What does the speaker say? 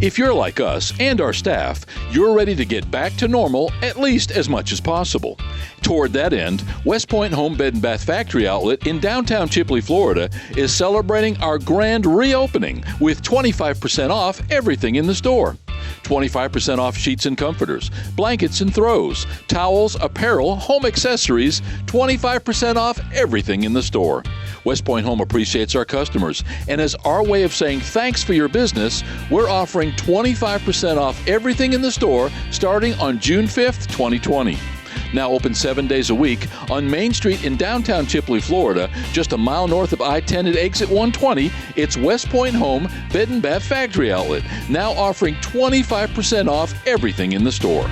If you're like us and our staff, you're ready to get back to normal at least as much as possible. Toward that end, WestPoint Home Bed and Bath Factory Outlet in downtown Chipley, Florida is celebrating our grand reopening with 25% off everything in the store. 25% off sheets and comforters, blankets and throws, towels, apparel, home accessories, 25% off everything in the store. WestPoint Home appreciates our customers, and as our way of saying thanks for your business, we're offering 25% off everything in the store starting on June 5th, 2020. Now open 7 days a week on Main Street in downtown Chipley, Florida, just a mile north of I-10 at exit 120. It's WestPoint Home Bed and Bath Factory Outlet, now offering 25% off everything in the store.